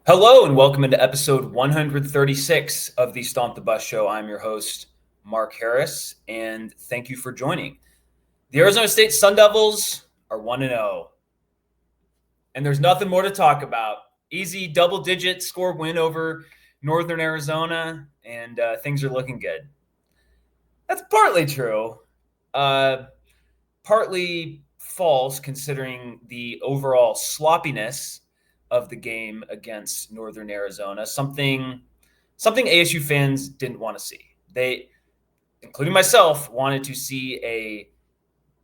Hello and welcome into episode 136 of the Stomp the Bus Show. I'm your host, Mark Harris, and thank you for joining. The Arizona State Sun Devils are 1-0, and there's nothing more to talk about. Easy double-digit score win over Northern Arizona, and things are looking good. That's partly true, partly false considering the overall sloppiness of the game against Northern Arizona, something ASU fans didn't want to see. They, including myself, wanted to see a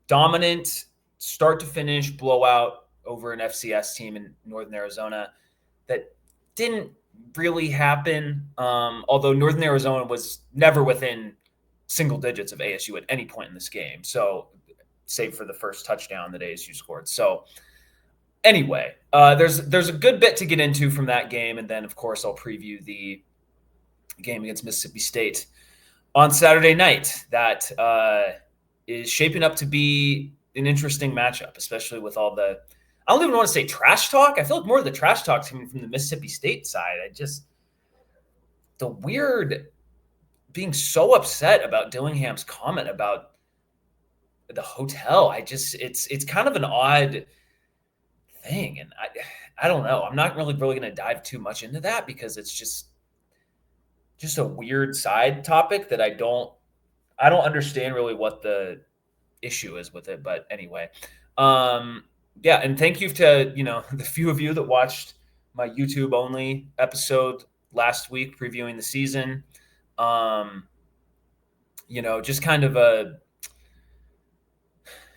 dominant start to finish blowout over an FCS team in Northern Arizona. That didn't really happen, although Northern Arizona was never within single digits of ASU at any point in this game. So, save for the first touchdown that ASU scored. So, anyway, there's a good bit to get into from that game, and then of course I'll preview the game against Mississippi State on Saturday night. That is shaping up to be an interesting matchup, especially with all the, I don't even want to say trash talk. I feel like more of the trash talk coming from the Mississippi State side. The weird being so upset about Dillingham's comment about the hotel. It's kind of an odd thing, and I don't know. I'm not really going to dive too much into that because it's just a weird side topic that I don't understand really what the issue is with it. But anyway, yeah, and thank you to the few of you that watched my YouTube only episode last week previewing the season. Just kind of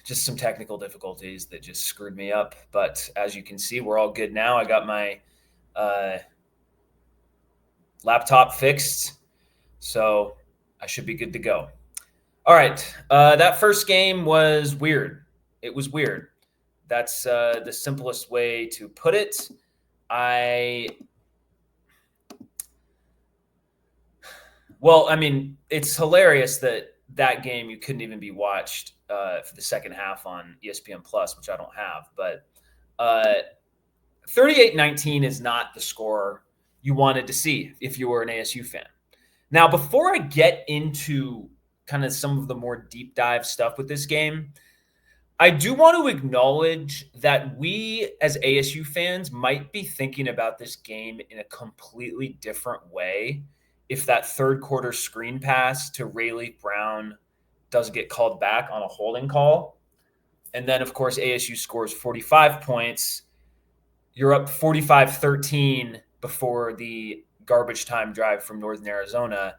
just some technical difficulties that just screwed me up. But as you can see, we're all good now. I got my laptop fixed, so I should be good to go. All right. That first game was weird. It was weird. That's the simplest way to put it. It's hilarious that game you couldn't even be watched for the second half on ESPN Plus, which I don't have. But 38-19 is not the score you wanted to see if you were an ASU fan. Now, before I get into kind of some of the more deep dive stuff with this game, I do want to acknowledge that we as ASU fans might be thinking about this game in a completely different way if that third quarter screen pass to Rayleigh Brown doesn't get called back on a holding call. And then, of course, ASU scores 45 points. You're up 45-13 before the garbage time drive from Northern Arizona.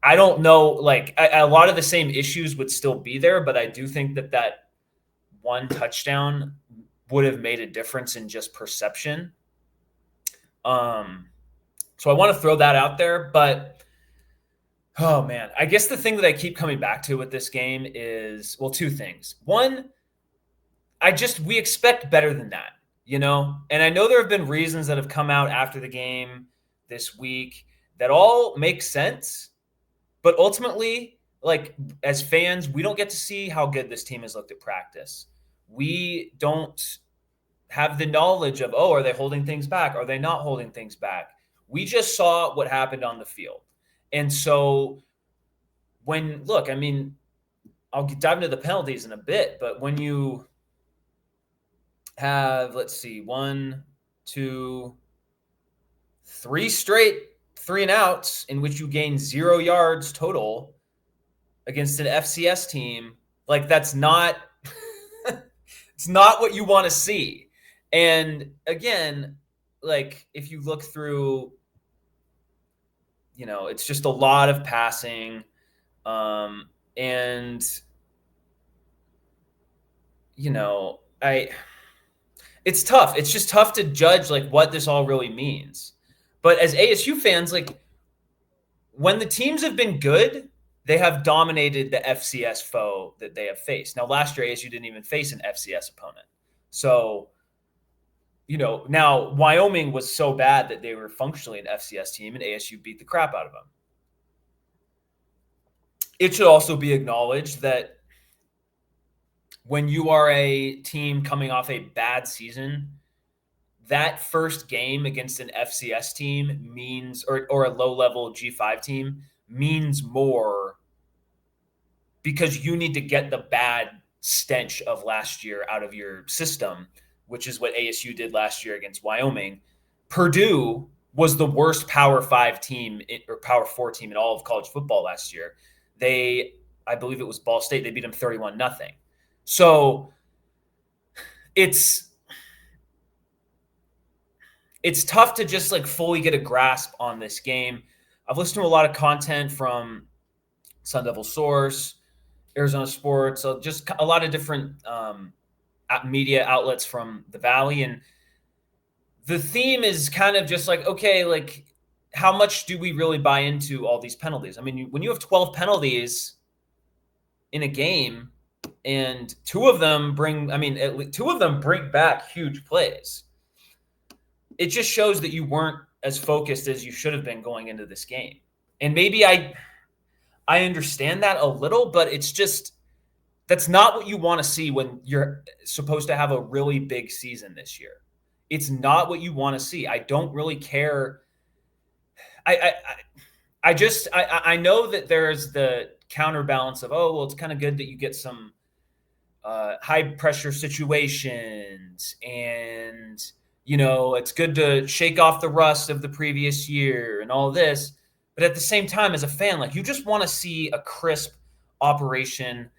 I don't know, a lot of the same issues would still be there, but I do think that one touchdown would have made a difference in just perception. So I want to throw that out there, but oh man, I guess the thing that I keep coming back to with this game is, well, two things. One, we expect better than that, and I know there have been reasons that have come out after the game this week that all make sense, but ultimately, as fans, we don't get to see how good this team has looked at practice. We don't have the knowledge of, are they holding things back? Are they not holding things back? We just saw what happened on the field. And so I'll dive into the penalties in a bit, but when you have, 1, 2, 3 straight 3-and-outs in which you gain 0 yards total against an FCS team, that's not it's not what you want to see. And again, if you look through, it's just a lot of passing. It's tough. It's just tough to judge what this all really means. But as ASU fans, when the teams have been good, they have dominated the FCS foe that they have faced. Now, last year, ASU didn't even face an FCS opponent. So, now Wyoming was so bad that they were functionally an FCS team, and ASU beat the crap out of them. It should also be acknowledged that when you are a team coming off a bad season, that first game against an FCS team means, or a low level G5 team means more because you need to get the bad stench of last year out of your system, which is what ASU did last year against Wyoming. Purdue was the worst Power 5 team or Power 4 team in all of college football last year. I believe it was Ball State. They beat them 31-0. So it's tough to just like fully get a grasp on this game. I've listened to a lot of content from Sun Devil Source, Arizona Sports, so just a lot of different media outlets from the Valley. And the theme is kind of just like, okay, like how much do we really buy into all these penalties? I mean, when you have 12 penalties in a game and two of them bring back huge plays, it just shows that you weren't as focused as you should have been going into this game. And maybe I understand that a little, but it's just, that's not what you want to see when you're supposed to have a really big season this year. It's not what you want to see. I don't really care. I know that there's the counterbalance of, oh, well, it's kind of good that you get some high pressure situations, and it's good to shake off the rust of the previous year and all this. But at the same time, as a fan, like, you just want to see a crisp operation,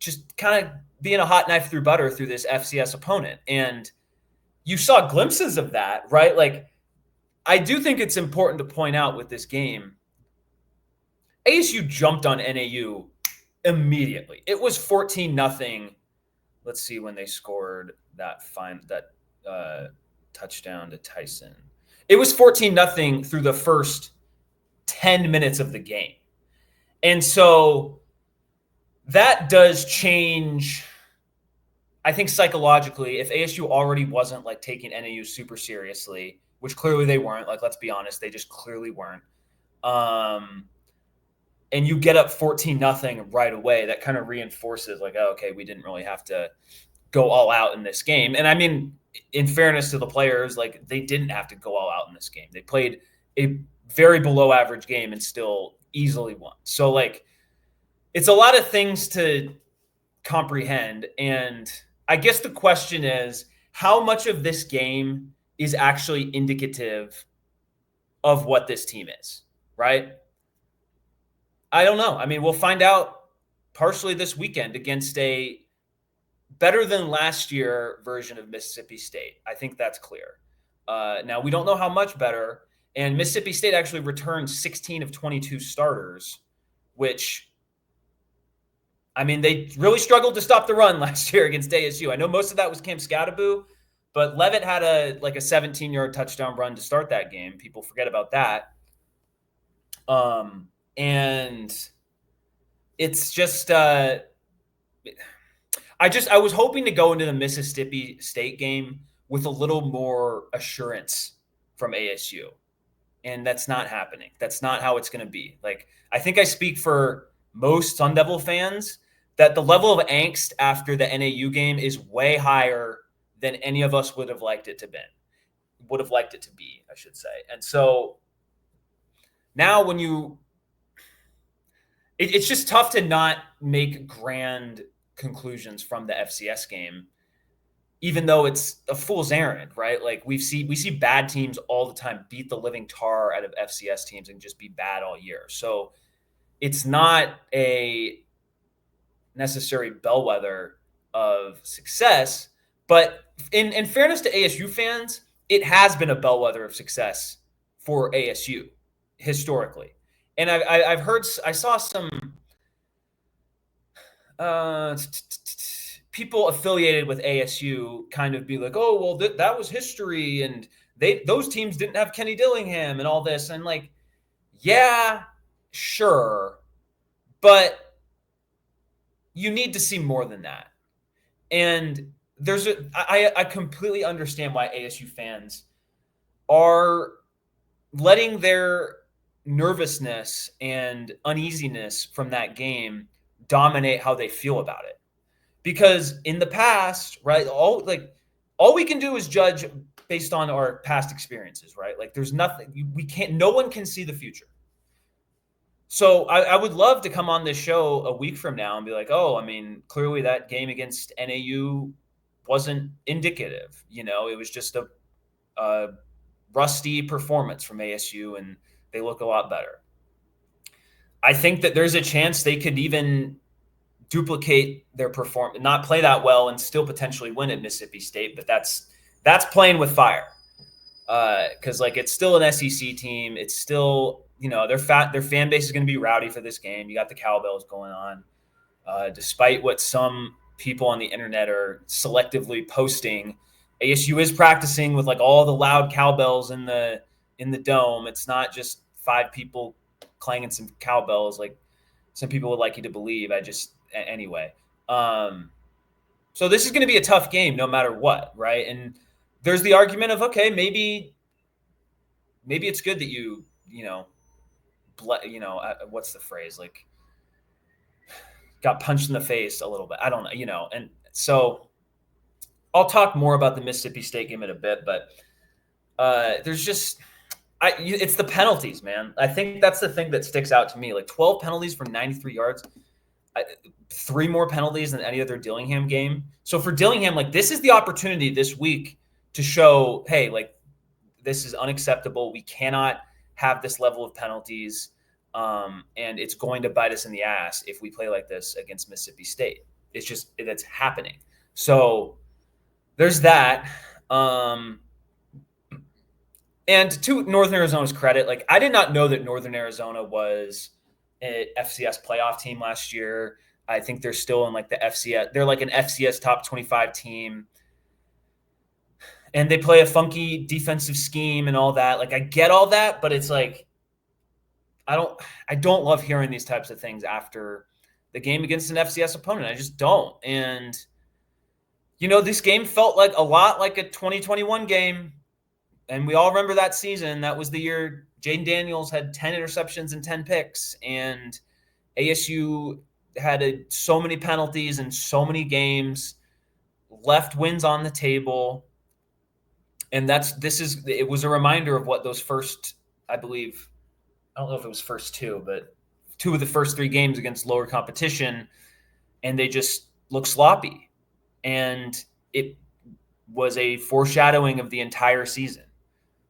just kind of being a hot knife through butter through this FCS opponent. And you saw glimpses of that, right? Like, I do think it's important to point out with this game, ASU jumped on NAU immediately. It was 14-0. Let's see when they scored that touchdown to Tyson. It was 14-0 through the first 10 minutes of the game. And so that does change, I think, psychologically. If ASU already wasn't like taking NAU super seriously, which clearly they weren't, like, let's be honest, they just clearly weren't. And you get up 14-0 right away, that kind of reinforces like, oh, okay, we didn't really have to go all out in this game. And I mean, in fairness to the players, like, they didn't have to go all out in this game. They played a very below average game and still easily won. So, like, it's a lot of things to comprehend. And I guess the question is, how much of this game is actually indicative of what this team is, right? I don't know. I mean, we'll find out partially this weekend against a better than last year version of Mississippi State. I think that's clear. Now, we don't know how much better. And Mississippi State actually returned 16 of 22 starters, which, I mean, they really struggled to stop the run last year against ASU. I know most of that was Cam Scattaboo, but Levitt had a 17-yard touchdown run to start that game. People forget about that. And it's just, I was hoping to go into the Mississippi State game with a little more assurance from ASU. And that's not happening. That's not how it's going to be. Like, I think I speak for most Sun Devil fans that the level of angst after the NAU game is way higher than any of us would have liked it to be, I should say. And so now when it's just tough to not make grand conclusions from the FCS game, even though it's a fool's errand, right? Like, we see bad teams all the time beat the living tar out of FCS teams and just be bad all year. So it's not a necessary bellwether of success, but in fairness to ASU fans, it has been a bellwether of success for ASU historically. And I saw some people affiliated with ASU kind of be like, oh, well, that was history, and those teams didn't have Kenny Dillingham and all this. And like, yeah, sure, but you need to see more than that. And I completely understand why ASU fans are letting their nervousness and uneasiness from that game dominate how they feel about it. Because in the past, right, all we can do is judge based on our past experiences, right? Like there's nothing we can't. No one can see the future. So I would love to come on this show a week from now and be like, oh, I mean, clearly that game against NAU wasn't indicative. It was just a rusty performance from ASU, and they look a lot better. I think that there's a chance they could even duplicate their performance, not play that well, and still potentially win at Mississippi State. But that's playing with fire, because like it's still an SEC team. It's still their fan base is going to be rowdy for this game. You got the cowbells going on, despite what some people on the internet are selectively posting. ASU is practicing with like all the loud cowbells in the dome. It's not just 5 people clanging some cowbells like some people would like you to believe. Anyway. So this is going to be a tough game no matter what, right? And there's the argument of, okay, maybe it's good that what's the phrase? Like got punched in the face a little bit. I don't know, and so I'll talk more about the Mississippi State game in a bit, but there's just it's the penalties, man. I think that's the thing that sticks out to me. Like 12 penalties for 93 yards. 3 more penalties than any other Dillingham game. So for Dillingham, like this is the opportunity this week to show, hey, like this is unacceptable. We cannot have this level of penalties, and it's going to bite us in the ass if we play like this against Mississippi State. It's happening. So there's that. And to Northern Arizona's credit, like I did not know that Northern Arizona was an FCS playoff team last year. I think they're still in like the FCS. They're like an FCS top 25 team. And they play a funky defensive scheme and all that. Like I get all that, but it's like I don't love hearing these types of things after the game against an FCS opponent. I just don't. And this game felt like a lot like a 2021 game. And we all remember that season. That was the year Jaden Daniels had 10 interceptions and 10 picks, and ASU had so many penalties and so many games, left wins on the table. And it was a reminder of what those first, I believe, I don't know if it was first 2, but 2 of the first 3 games against lower competition, and they just look sloppy. And it was a foreshadowing of the entire season.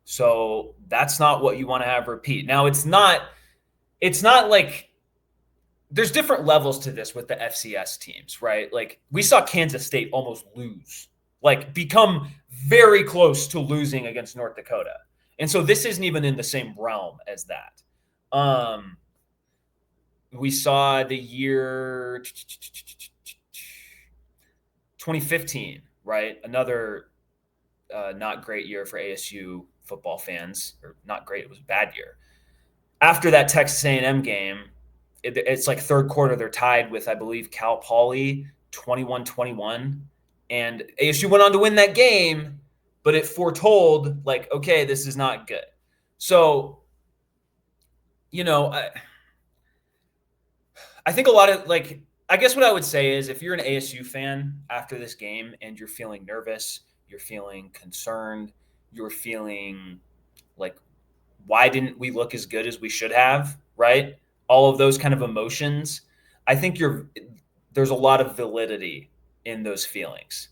So that's not what you want to have repeat. Now it's not like there's different levels to this with the FCS teams, right? Like we saw Kansas State almost lose, like become very close to losing against North Dakota. And so this isn't even in the same realm as that. We saw the year 2015, right? Another not great year for ASU football fans, or not great. It was a bad year. After that Texas A&M game, it's like third quarter. They're tied with, I believe, Cal Poly 21-21. And ASU went on to win that game, but it foretold like, okay, this is not good. So, I think a lot of like, I guess what I would say is if you're an ASU fan after this game and you're feeling nervous, you're feeling concerned, you're feeling like, why didn't we look as good as we should have, right? All of those kind of emotions. I think there's a lot of validity in those feelings.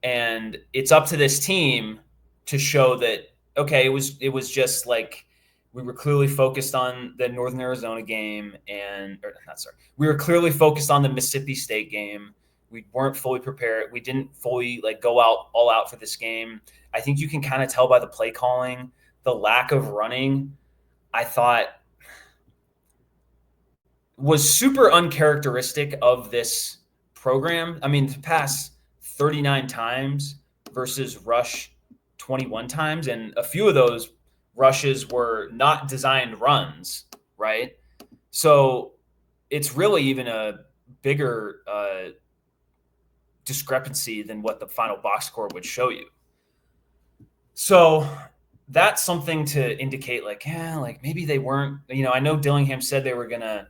And it's up to this team to show that, okay, it was just like we were clearly focused on the Northern Arizona game we were clearly focused on the Mississippi State game. We weren't fully prepared. We didn't fully like go all out for this game. I think you can kind of tell by the play calling, the lack of running, I thought was super uncharacteristic of this program. I mean, to pass 39 times versus rush 21 times, and a few of those rushes were not designed runs, right? So it's really even a bigger discrepancy than what the final box score would show you. So that's something to indicate like, yeah, like maybe they weren't, I know Dillingham said they were going to,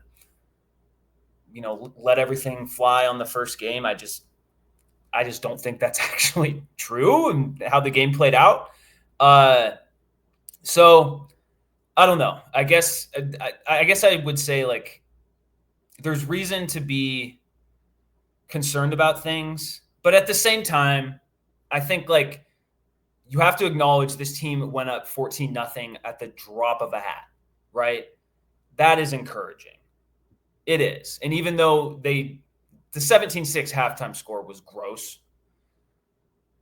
let everything fly on the first game. I I just don't think that's actually true and how the game played out. So I don't know. I guess I would say like there's reason to be concerned about things, but at the same time, I think like you have to acknowledge this team went up 14-0 at the drop of a hat, right? That is encouraging. It is. And even though the 17-6 halftime score was gross,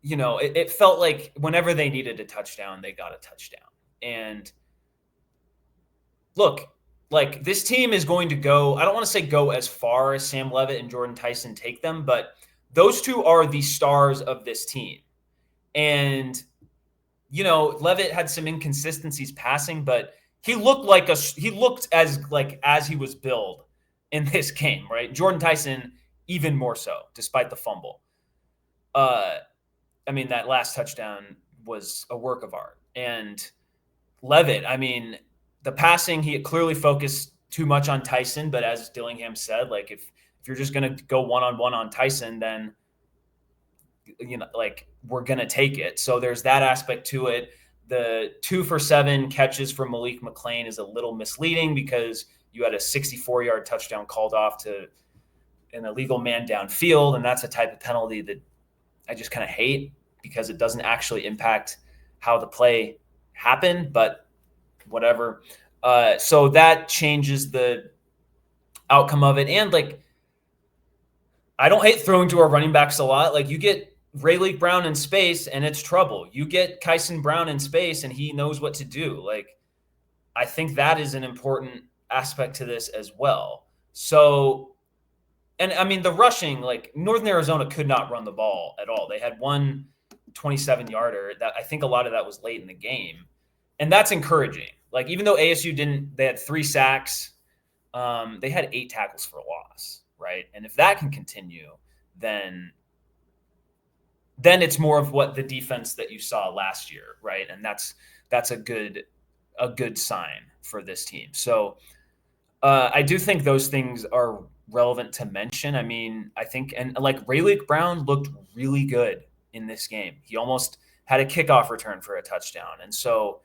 it felt like whenever they needed a touchdown, they got a touchdown. And look, like this team is going to go, I don't want to say go as far as Sam Levitt and Jordan Tyson take them, but those two are the stars of this team. And, Levitt had some inconsistencies passing, but he looked as he was billed in this game, right? Jordan Tyson, even more so, despite the fumble. That last touchdown was a work of art. And Levitt, the passing, he clearly focused too much on Tyson, but as Dillingham said, like if you're just going to go one-on-one on Tyson, then we're going to take it. So there's that aspect to it. The 2-for-7 catches from Malik McClain is a little misleading because you had a 64-yard touchdown called off to an illegal man downfield, and that's a type of penalty that I just kind of hate because it doesn't actually impact how the play happened, but whatever. So that changes the outcome of it. And I don't hate throwing to our running backs a lot. Like you get Rayleigh Brown in space and it's trouble. You get Kyson Brown in space and he knows what to do. Like, I think that is an important aspect to this as well. So, and the rushing, like Northern Arizona could not run the ball at all. They had one 27-yarder that I think a lot of that was late in the game. And that's encouraging. Like, even though ASU they had 3 sacks, they had 8 tackles for a loss, right? And if that can continue, then it's more of what the defense that you saw last year, right? And that's a good sign for this team. So I do think those things are relevant to mention. I think, and like Rayleigh Brown looked really good in this game. He almost had a kickoff return for a touchdown. And so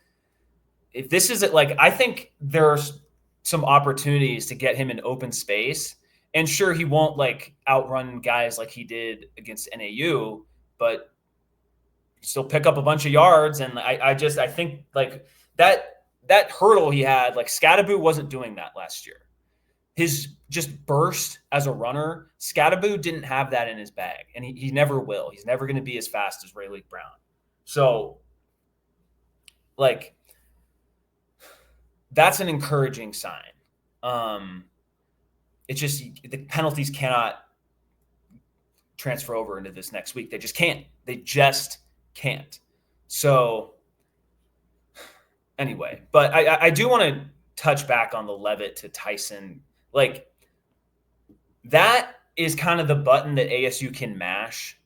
if this is like, I think there's some opportunities to get him in open space. And sure, he won't like outrun guys like he did against NAU, but still pick up a bunch of yards. And I think like that hurdle he had, like Scadaboo wasn't doing that last year. His just burst as a runner, Scadaboo didn't have that in his bag, and he never will. He's never going to be as fast as Rayleigh Brown. So, like, that's an encouraging sign. It's just the penalties cannot transfer over into this next week. They just can't. So, anyway, but I do want to touch back on the Levitt to Tyson. Like, that is kind of the button that ASU can mash.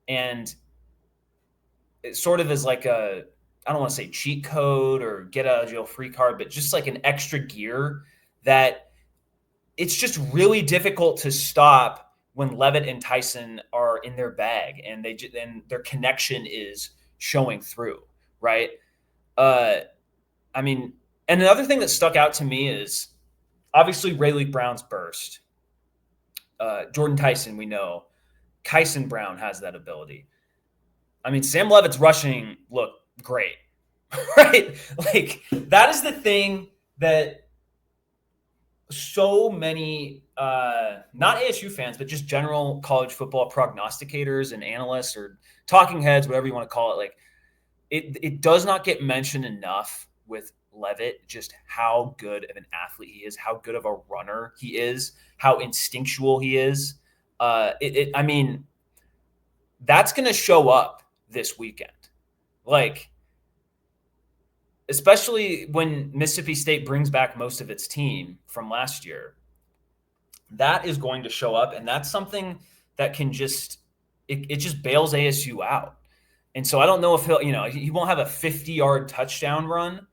And it sort of is like I don't want to say cheat code or get out of jail free card, but just like an extra gear that it's just really difficult to stop when Levitt and Tyson are in their bag and and their connection is showing through, right? And another thing that stuck out to me is obviously Rayleigh Brown's burst. Jordan Tyson, we know. Kyson Brown has that ability. Sam Levitt's rushing looked great, right? Like, that is the thing that so many, not ASU fans, but just general college football prognosticators and analysts or talking heads, whatever you want to call it, like, it does not get mentioned enough with Levitt, just how good of an athlete he is, how good of a runner he is, how instinctual he is. That's going to show up this weekend. Like, especially when Mississippi State brings back most of its team from last year, that is going to show up. And that's something that can just bails ASU out. And so I don't know if he won't have a 50-yard touchdown run,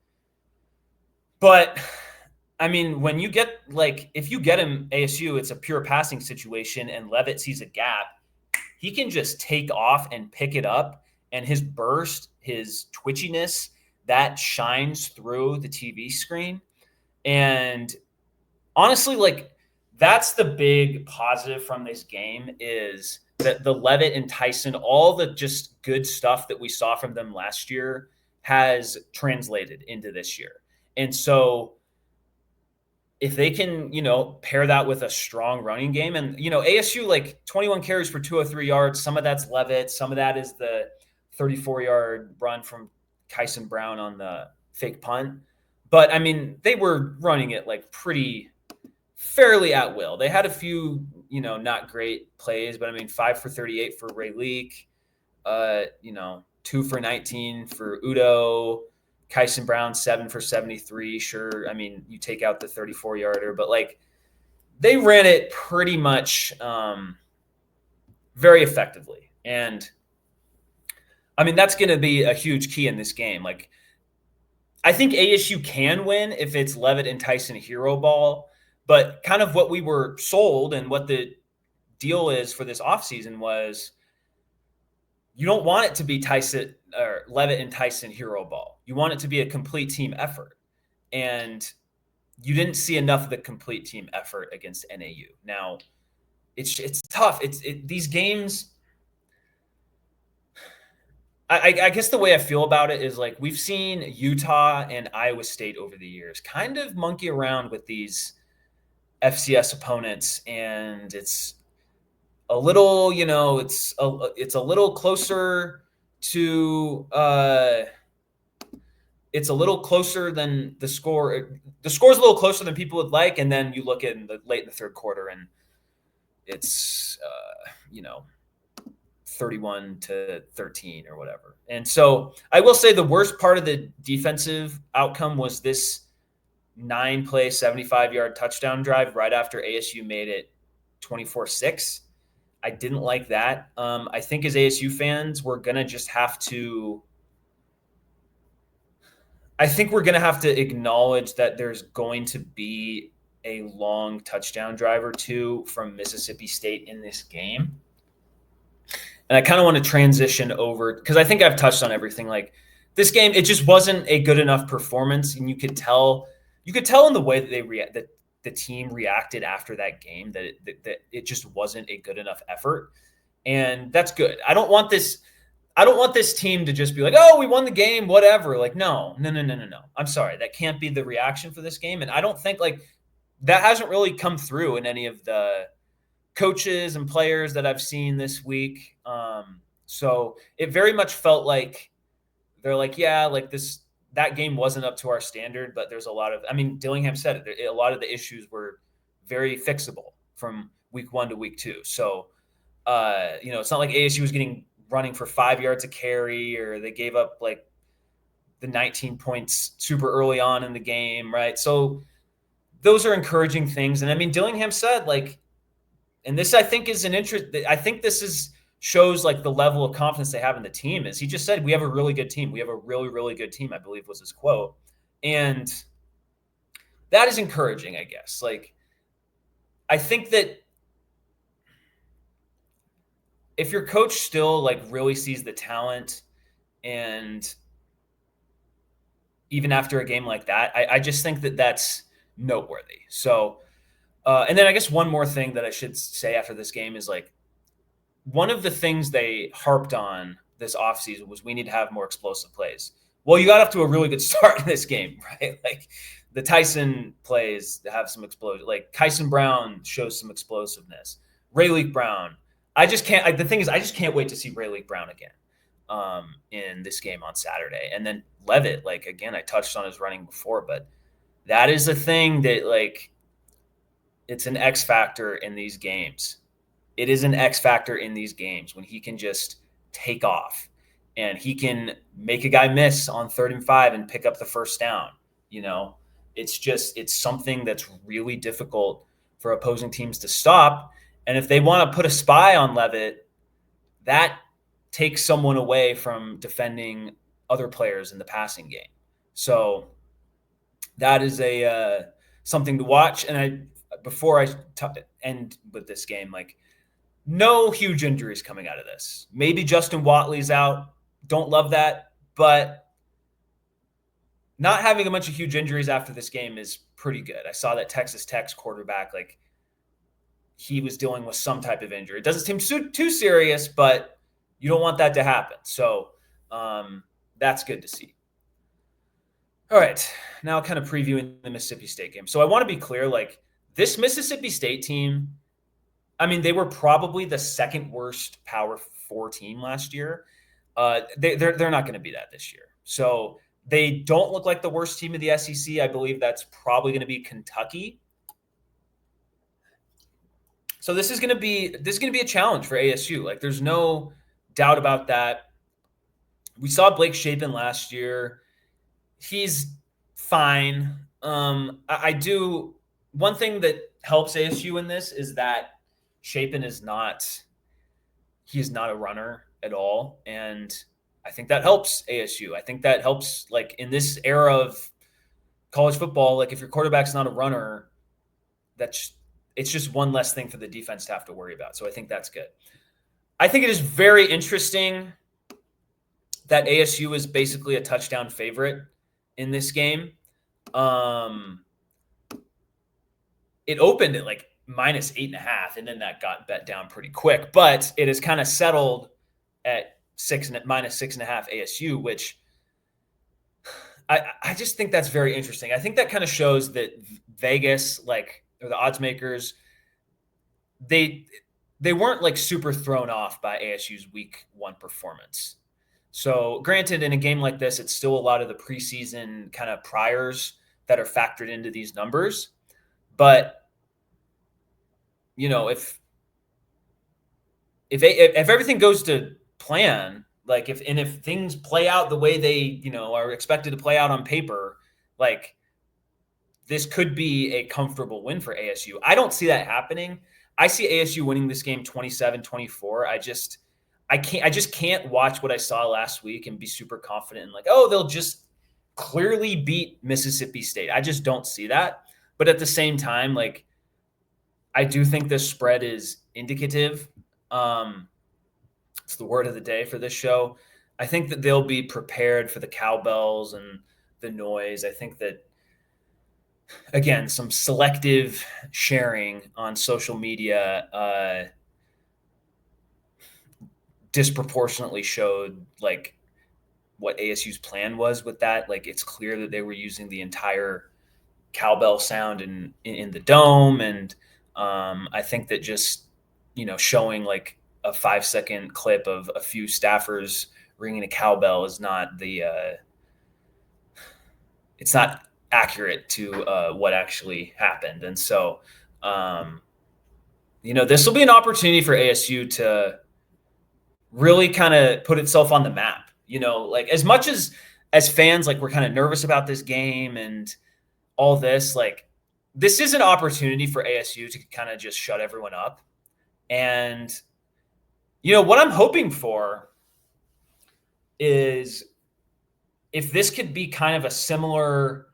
but when you get if you get him ASU, it's a pure passing situation and Levitt sees a gap, he can just take off and pick it up, and his burst, his twitchiness, that shines through the TV screen. And honestly, like that's the big positive from this game is that the Levitt and Tyson, all the just good stuff that we saw from them last year has translated into this year. And so if they can, pair that with a strong running game and, ASU like 21 carries for 203 yards, some of that's Levitt, some of that is the 34-yard run from Kyson Brown on the fake punt. But I mean, they were running it like fairly at will. They had a few, not great plays, but I mean, 5 for 38 for Ray Leak, 2 for 19 for Udo, Kyson Brown, 7 for 73. Sure. I mean, you take out the 34-yarder, but like they ran it pretty much very effectively. And I mean, that's going to be a huge key in this game. Like, I think ASU can win if it's Levitt and Tyson hero ball, but kind of what we were sold and what the deal is for this offseason was you don't want it to be Tyson or Levitt and Tyson hero ball. You want it to be a complete team effort. And you didn't see enough of the complete team effort against NAU. Now, it's tough. These games – I guess the way I feel about it is like we've seen Utah and Iowa State over the years kind of monkey around with these FCS opponents, and it's a little, it's a little closer to it's a little closer than the score. The score's a little closer than people would like, and then you look at late in the third quarter, and it's 31-13 or whatever. And so I will say the worst part of the defensive outcome was this 9-play, 75-yard touchdown drive right after ASU made it 24-6. I didn't like that. I think as ASU fans, we're going to just have to – I think we're going to have to acknowledge that there's going to be a long touchdown drive or two from Mississippi State in this game. And I kind of want to transition over because I think I've touched on everything. Like this game, it just wasn't a good enough performance, and you could tell in the way that that the team reacted after that game that it just wasn't a good enough effort, and that's good. I don't want this team to just be like, oh, we won the game, whatever. Like, no. I'm sorry, that can't be the reaction for this game, and I don't think like that hasn't really come through in any of the coaches and players that I've seen this week. So it very much felt like they're like, yeah, like that game wasn't up to our standard, but there's a lot of, I mean, Dillingham said it, a lot of the issues were very fixable from week 1 to week 2. So, it's not like ASU was running for 5 yards a carry, or they gave up like the 19 points super early on in the game. Right. So those are encouraging things. And I mean, Dillingham said like, and this, I think, is an interest. I think this shows like the level of confidence they have in the team. Is he just said, we have a really good team. We have a really, really good team, I believe was his quote. And that is encouraging, I guess. Like, I think that if your coach still like really sees the talent, and even after a game like that, I just think that that's noteworthy. So, and then I guess one more thing that I should say after this game is like one of the things they harped on this offseason was we need to have more explosive plays. Well, you got off to a really good start in this game, right? Like the Tyson plays have some explosion. Like Kyson Brown shows some explosiveness. Rayleigh Brown. The thing is, I just can't wait to see Rayleigh Brown again in this game on Saturday. And then Levitt, like, again, I touched on his running before, but that is a thing that like, it's an X factor in these games. It is an X factor in these games when he can just take off and he can make a guy miss on 3rd and 5 and pick up the first down. It's something that's really difficult for opposing teams to stop. And if they want to put a spy on Levitt, that takes someone away from defending other players in the passing game. So that is something to watch. And before I end with this game, like no huge injuries coming out of this. Maybe Justin Watley's out. Don't love that, but not having a bunch of huge injuries after this game is pretty good. I saw that Texas Tech's quarterback, like, he was dealing with some type of injury. It doesn't seem too serious, but you don't want that to happen. So that's good to see. All right, now kind of previewing the Mississippi State game. So I want to be clear, like, this Mississippi State team, I mean, they were probably the second worst Power 4 team last year. They're not going to be that this year. So they don't look like the worst team of the SEC. I believe that's probably going to be Kentucky. So this is going to be a challenge for ASU. Like, there's no doubt about that. We saw Blake Shapen last year. He's fine. I do. One thing that helps ASU in this is that Shapen is not. He is not a runner at all, and I think that helps ASU. I think that helps, like, in this era of college football. Like, if your quarterback's not a runner, it's just one less thing for the defense to have to worry about. So I think that's good. I think it is very interesting that ASU is basically a touchdown favorite in this game. It opened at like -8.5, and then that got bet down pretty quick. But it has kind of settled at -6.5 ASU, which I just think that's very interesting. I think that kind of shows that Vegas, like, or the odds makers, they weren't like super thrown off by ASU's week 1 performance. So granted, in a game like this, it's still a lot of the preseason kind of priors that are factored into these numbers. But, you know, if everything goes to plan, like, if things play out the way they, are expected to play out on paper, like, this could be a comfortable win for ASU. I don't see that happening. I see ASU winning this game 27-24. I just can't watch what I saw last week and be super confident in, like, oh, they'll just clearly beat Mississippi State. I just don't see that. But at the same time, like, I do think this spread is indicative. It's the word of the day for this show. I think that they'll be prepared for the cowbells and the noise. I think that, again, some selective sharing on social media disproportionately showed, like, what ASU's plan was with that. Like, it's clear that they were using the entire cowbell sound in the dome, and I think that just showing like a 5-second clip of a few staffers ringing a cowbell is not it's not accurate to what actually happened. And so this will be an opportunity for ASU to really kind of put itself on the map. Like, as much as fans, like, we're kind of nervous about this game and all this, like, this is an opportunity for ASU to kind of just shut everyone up. And, what I'm hoping for is, if this could be kind of a similar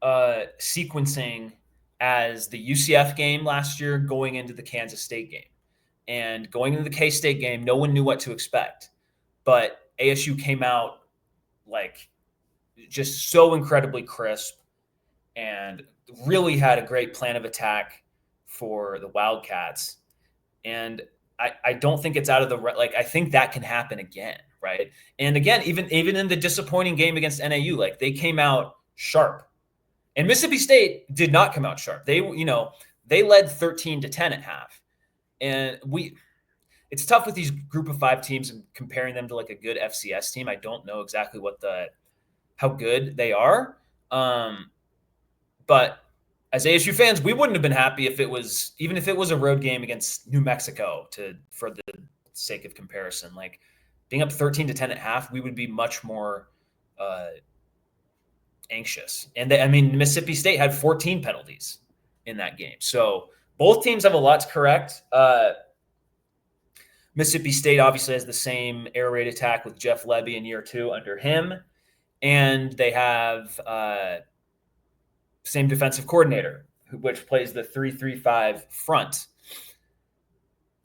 sequencing as the UCF game last year going into the Kansas State game. And going into the K-State game, no one knew what to expect. But ASU came out, like, just so incredibly crisp and really had a great plan of attack for the Wildcats. And I don't think it's out of the – like, I think that can happen again, right? And again, even in the disappointing game against NAU, like, they came out sharp. And Mississippi State did not come out sharp. They led 13-10 at half. And it's tough with these group of 5 teams and comparing them to, like, a good FCS team. I don't know exactly how good they are. But as ASU fans, we wouldn't have been happy if it was a road game against New Mexico, for the sake of comparison. Like, being up 13-10 at half, we would be much more anxious. And Mississippi State had 14 penalties in that game. So both teams have a lot to correct. Mississippi State obviously has the same air raid attack with Jeff Lebby in year 2 under him. And they have same defensive coordinator, which plays the 3-3-5 front.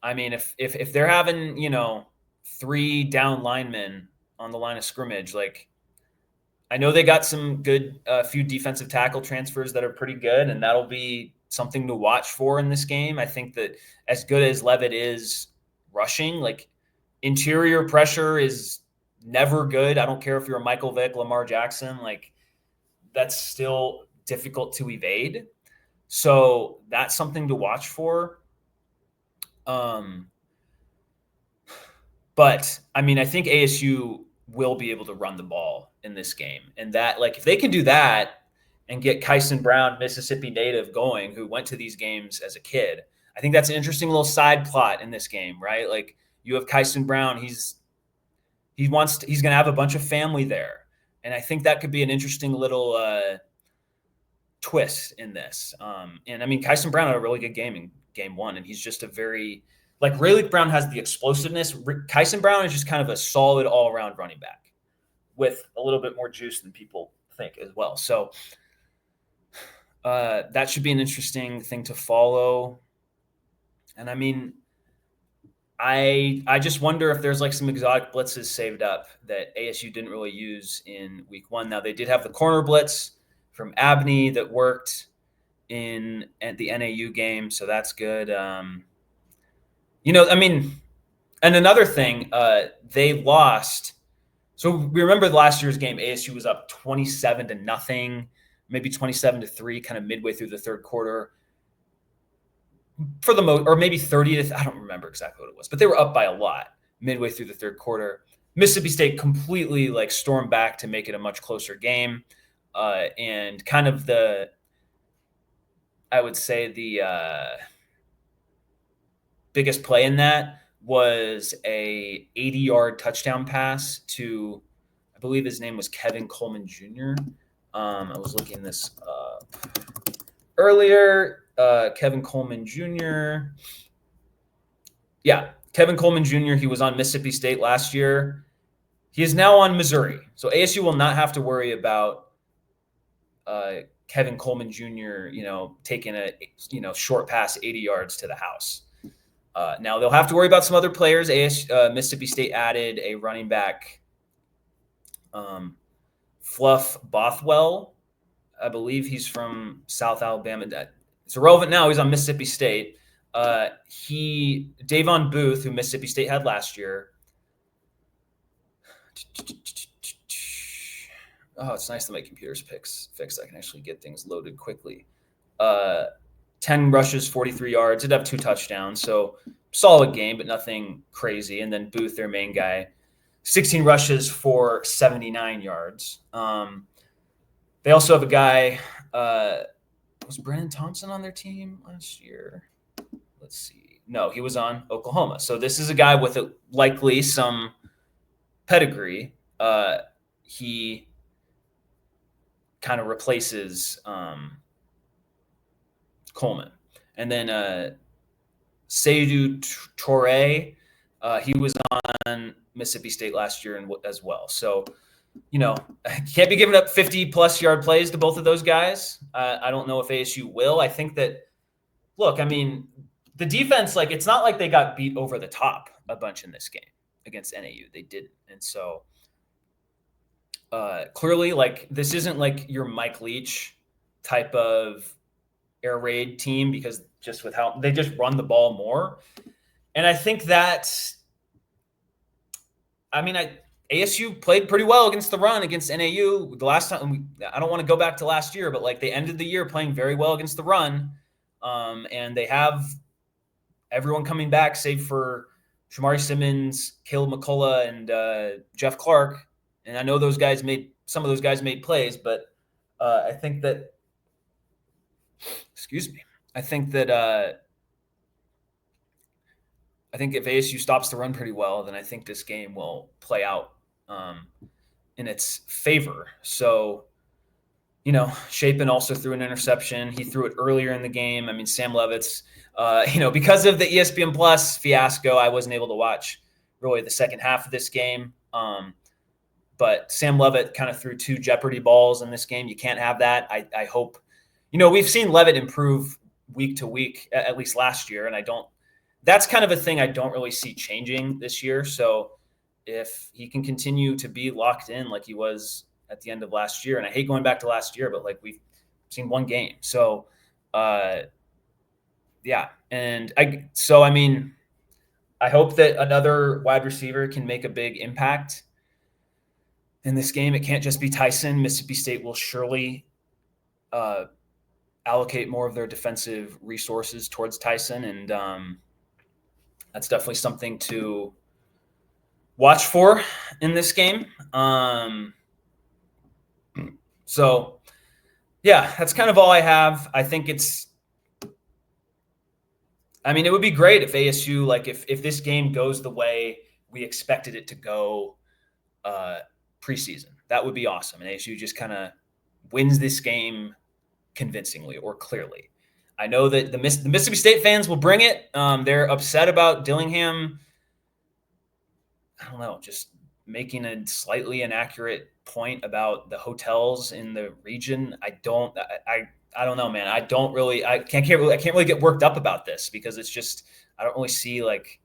I mean, if they're having, 3 down linemen on the line of scrimmage, like, I know they got some good few defensive tackle transfers that are pretty good, and that'll be something to watch for in this game. I think that as good as Levitt is rushing, like, interior pressure is never good. I don't care if you're a Michael Vick, Lamar Jackson, like, that's still difficult to evade. So that's something to watch for. Um, but I mean, I think ASU will be able to run the ball in this game, and that, like, if they can do that and get Kyson Brown, Mississippi native, going, who went to these games as a kid, I think that's an interesting little side plot in this game, right? Like, you have Kyson Brown, he's going to have a bunch of family there, and I think that could be an interesting little twist in this. And I mean, Kyson Brown had a really good game in game one, and he's just a very, like, Rayleigh Brown has the explosiveness. Kyson Brown is just kind of a solid all around running back with a little bit more juice than people think as well. So that should be an interesting thing to follow. And I mean, I just wonder if there's like some exotic blitzes saved up that ASU didn't really use in week one. Now, they did have the corner blitz from Abney that worked at the NAU game, so that's good. I mean, and another thing, they lost. So we remember last year's game, ASU was up 27-0, maybe 27-3, kind of midway through the third quarter. For the most, or maybe 30 to, I don't remember exactly what it was, but they were up by a lot midway through the third quarter. Mississippi State completely, like, stormed back to make it a much closer game. And kind of I would say the biggest play in that was a 80-yard touchdown pass to, I believe his name was Kevin Coleman Jr. I was looking this up earlier. Kevin Coleman Jr. Yeah, Kevin Coleman Jr. He was on Mississippi State last year. He is now on Missouri. So ASU will not have to worry about Kevin Coleman Jr., taking a, short pass 80 yards to the house. Now they'll have to worry about some other players. Mississippi State added a running back, Fluff Bothwell. I believe he's from South Alabama. It's irrelevant now. He's on Mississippi State. Davon Booth, who Mississippi State had last year. Oh, it's nice that my computer's fixed. I can actually get things loaded quickly. 10 rushes, 43 yards. Did have 2 touchdowns, so solid game, but nothing crazy. And then Booth, their main guy, 16 rushes for 79 yards. They also have a guy, was Brennan Thompson on their team last year? Let's see. No, he was on Oklahoma. So this is a guy with likely some pedigree. He kind of replaces Coleman. And then Seydou Toure, he was on Mississippi State last year as well. So, can't be giving up 50-plus yard plays to both of those guys. I don't know if ASU will. I think that, look, I mean, the defense, like, it's not like they got beat over the top a bunch in this game against NAU. They didn't. And so clearly, like, this isn't like your Mike Leach type of air raid team, because just with how they just run the ball more. And I think that, I mean, ASU played pretty well against the run against NAU. The last time, I don't want to go back to last year, but, like, they ended the year playing very well against the run. And they have everyone coming back save for Shamari Simmons, Caleb McCullough, and Jeff Clark. And I know some of those guys made plays, but I think that, I think if ASU stops the run pretty well, then I think this game will play out in its favor. So, Shapen also threw an interception. He threw it earlier in the game. I mean, Sam Levitt's, because of the ESPN Plus fiasco, I wasn't able to watch really the second half of this game. But Sam Levitt kind of threw 2 Jeopardy balls in this game. You can't have that. I hope, we've seen Levitt improve week to week, at least last year, and I don't that's kind of a thing I don't really see changing this year. So if he can continue to be locked in like he was at the end of last year, and I hate going back to last year, but like we've seen one game. So yeah. And I mean, I hope that another wide receiver can make a big impact in this game. It can't just be Tyson. Mississippi State will surely allocate more of their defensive resources towards Tyson, and that's definitely something to watch for in this game. So, yeah, that's kind of all I have. I think it would be great if ASU, like, if this game goes the way we expected it to go preseason. That would be awesome. And ASU just kind of wins this game convincingly or clearly. I know that the Mississippi State fans will bring it. They're upset about Dillingham, I don't know, just making a slightly inaccurate point about the hotels in the region. I don't know, man. I can't really get worked up about this because it's just, I don't really see like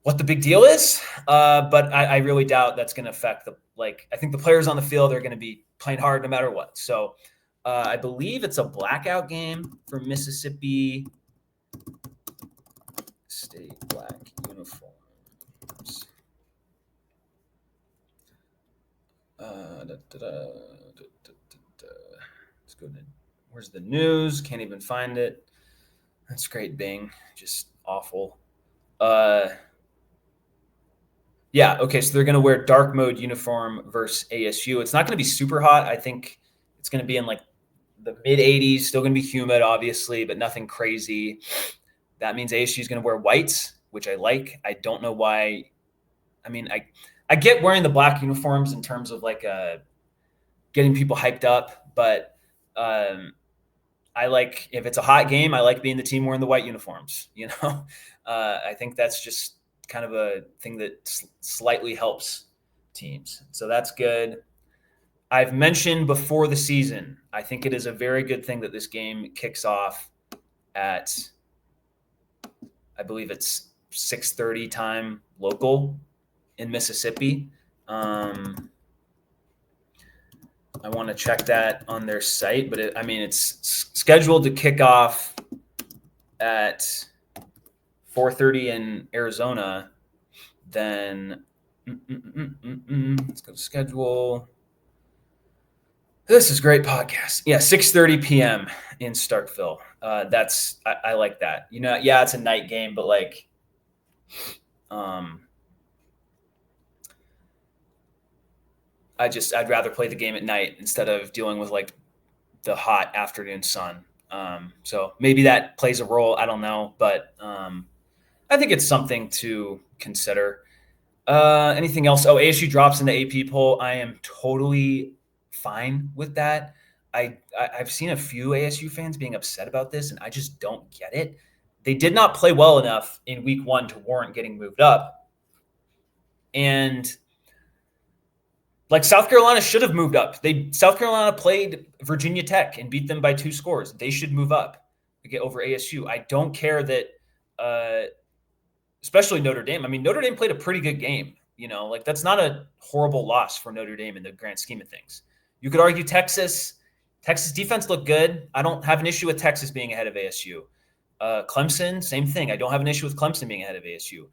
what the big deal is. But I really doubt that's going to affect I think the players on the field are going to be playing hard no matter what. So I believe it's a blackout game for Mississippi State black uniforms. Let's go to, where's the news? Can't even find it. That's great, Bing. Just awful. Yeah, okay, so they're going to wear dark mode uniform versus ASU. It's not going to be super hot. I think it's going to be in like the mid 80s, still going to be humid, obviously, but nothing crazy. That means ASU is going to wear whites, which I like. I don't know why. I mean, I get wearing the black uniforms in terms of like getting people hyped up, but I like, if it's a hot game, I like being the team wearing the white uniforms. I think that's just kind of a thing that slightly helps teams. So that's good. I've mentioned before the season, I think it is a very good thing that this game kicks off at, I believe it's 6:30 time local in Mississippi. I want to check that on their site, but it's scheduled to kick off at 4:30 in Arizona. Then let's go to schedule. This is great podcast. Yeah, 6:30 p.m. in Starkville. I like that. Yeah, it's a night game, but like, I'd rather play the game at night instead of dealing with like the hot afternoon sun. So maybe that plays a role. I don't know, but I think it's something to consider. Anything else? Oh, ASU drops in the AP poll. I am totally fine with that. I've seen a few ASU fans being upset about this, and I just don't get it. They did not play well enough in week 1 to warrant getting moved up. And like, South Carolina should have moved up. South Carolina played Virginia Tech and beat them by 2 scores. They should move up to get over ASU. I don't care that, especially Notre Dame. I mean, Notre Dame played a pretty good game. Like, that's not a horrible loss for Notre Dame in the grand scheme of things. You could argue Texas defense looked good. I don't have an issue with Texas being ahead of ASU. Clemson, same thing. I don't have an issue with Clemson being ahead of ASU.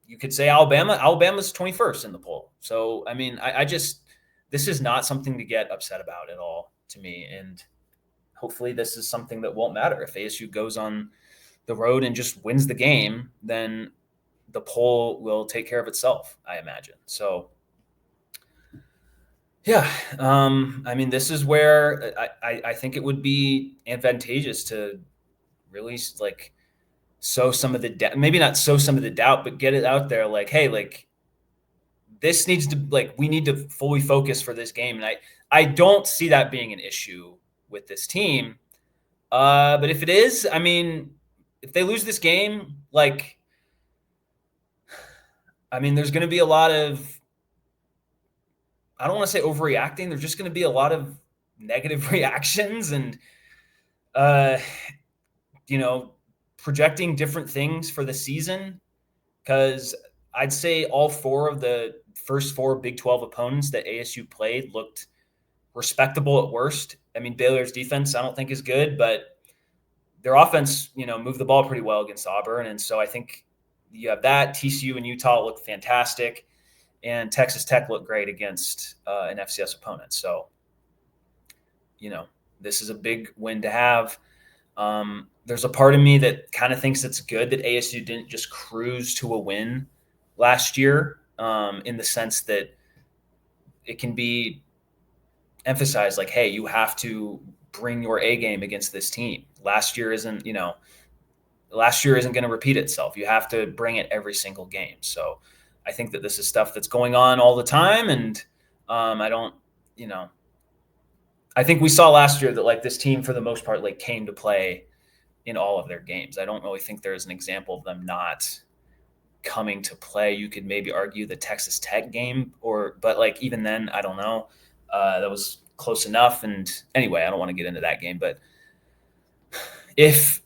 You could say Alabama. Alabama's 21st in the poll. So, I mean, this is not something to get upset about at all to me. And hopefully this is something that won't matter. If ASU goes on the road and just wins the game, then the poll will take care of itself, I imagine. So, yeah, this is where I think it would be advantageous to really like sow some of the maybe not sow some of the doubt, but get it out there. Like, hey, like, this needs to, like, we need to fully focus for this game. And I don't see that being an issue with this team. But if it is, if they lose this game, like, there's going to be a lot of, I don't want to say overreacting. There's just going to be a lot of negative reactions and, projecting different things for the season, because I'd say all four of the first four Big 12 opponents that ASU played looked respectable at worst. I mean, Baylor's defense I don't think is good, but their offense, moved the ball pretty well against Auburn. And so I think you have that. TCU and Utah look fantastic, and Texas Tech looked great against an FCS opponent. So, this is a big win to have. There's a part of me that kind of thinks it's good that ASU didn't just cruise to a win last year, in the sense that it can be emphasized like, hey, you have to bring your A game against this team. Last year isn't going to repeat itself. You have to bring it every single game. So I think that this is stuff that's going on all the time. And I think we saw last year that like this team for the most part like came to play in all of their games. I don't really think there's an example of them not coming to play. You could maybe argue the Texas Tech game, but like even then, I don't know. That was close enough. And anyway, I don't want to get into that game, but if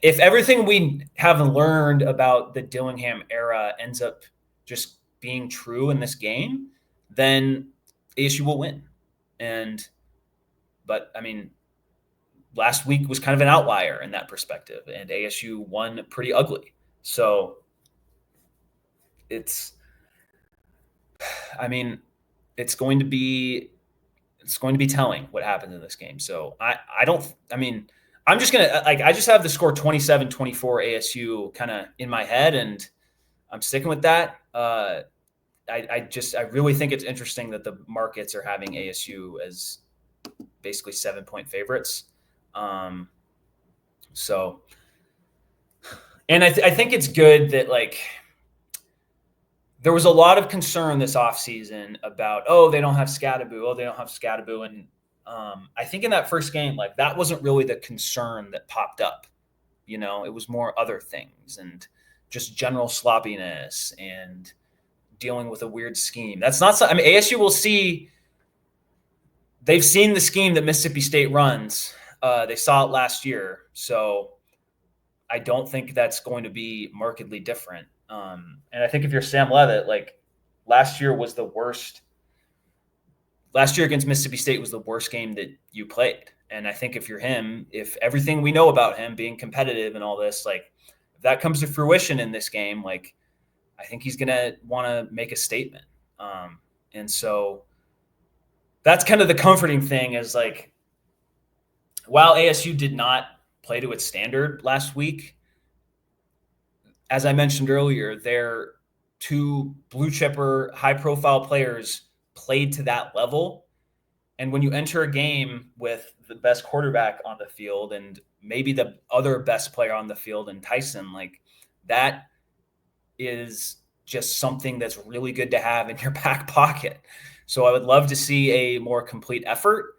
everything we have learned about the Dillingham era ends up just being true in this game, then ASU will win. But I mean, last week was kind of an outlier in that perspective, and ASU won pretty ugly. So it's going to be telling what happens in this game. So I'm just going to I just have the score 27-24 ASU kind of in my head, and I'm sticking with that. I really think it's interesting that the markets are having ASU as basically 7-point favorites. And I think it's good that like there was a lot of concern this offseason about, they don't have Scadaboo. And I think in that first game, like that wasn't really the concern that popped up. It was more other things and just general sloppiness and dealing with a weird scheme. That's not, ASU will see, they've seen the scheme that Mississippi State runs. They saw it last year. So I don't think that's going to be markedly different. And I think if you're Sam Leavitt, like last year was the worst. Last year against Mississippi State was the worst game that you played. And I think if you're him, if everything we know about him being competitive and all this, like if that comes to fruition in this game, like I think he's going to want to make a statement. And so that's kind of the comforting thing is like, while ASU did not play to its standard last week, as I mentioned earlier, their two blue chipper, high-profile players played to that level. And when you enter a game with the best quarterback on the field and maybe the other best player on the field in Tyson, like that is just something that's really good to have in your back pocket. So I would love to see a more complete effort.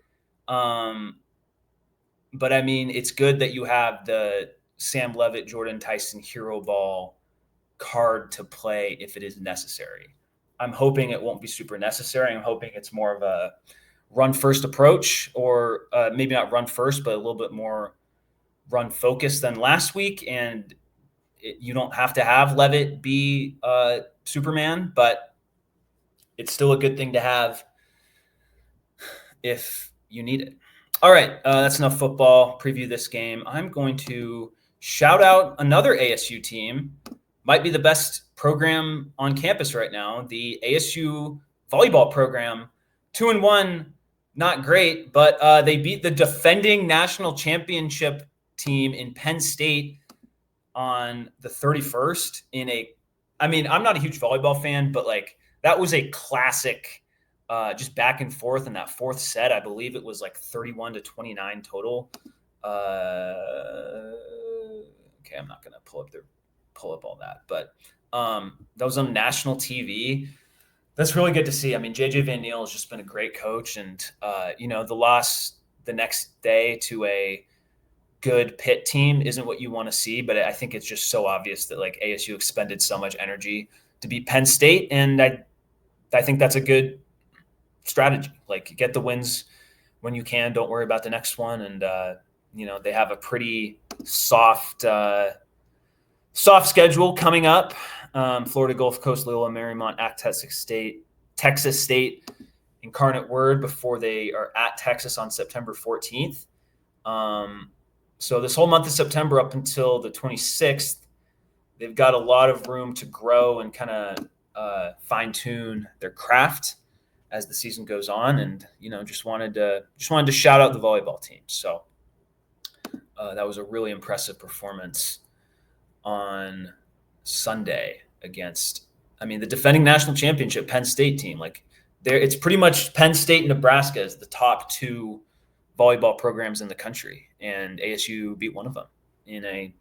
But I mean, it's good that you have the Sam Leavitt, Jordan Tyson hero ball card to play if it is necessary. I'm hoping it won't be super necessary. I'm hoping it's more of a run first approach, or maybe not run first, but a little bit more run focused than last week. And you don't have to have Leavitt be Superman, but it's still a good thing to have if you need it. All right, that's enough football. Preview this game. I'm going to shout out another ASU team. Might be the best program on campus right now. The ASU volleyball program, 2-1, not great, but they beat the defending national championship team in Penn State on the 31st I'm not a huge volleyball fan, but like that was a classic just back and forth in that fourth set. I believe it was like 31-29 total. Okay, I'm not going to pull up all that, but that was on national TV. That's really good to see. I mean, JJ Van Niel has just been a great coach, and the loss the next day to a good Pitt team isn't what you want to see, but I think it's just so obvious that like ASU expended so much energy to beat Penn State, and I think that's a good strategy. Like get the wins when you can. Don't worry about the next one, and They have a pretty soft schedule coming up. Florida Gulf Coast, Loyola Marymount, at Texas State, Incarnate Word before they are at Texas on September 14th. So this whole month of September up until the 26th, they've got a lot of room to grow and kind of fine tune their craft as the season goes on. And just wanted to shout out the volleyball team. So that was a really impressive performance on Sunday against, the defending national championship Penn State team. It's pretty much Penn State and Nebraska as the top two volleyball programs in the country, and ASU beat one of them in a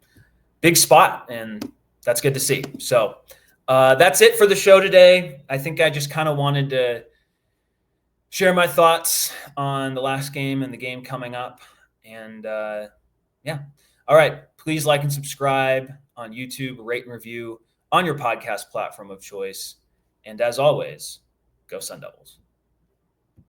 big spot, and that's good to see. So that's it for the show today. I think I just kind of wanted to share my thoughts on the last game and the game coming up. And yeah. All right. Please like and subscribe on YouTube, rate and review on your podcast platform of choice. And as always, go Sun Devils.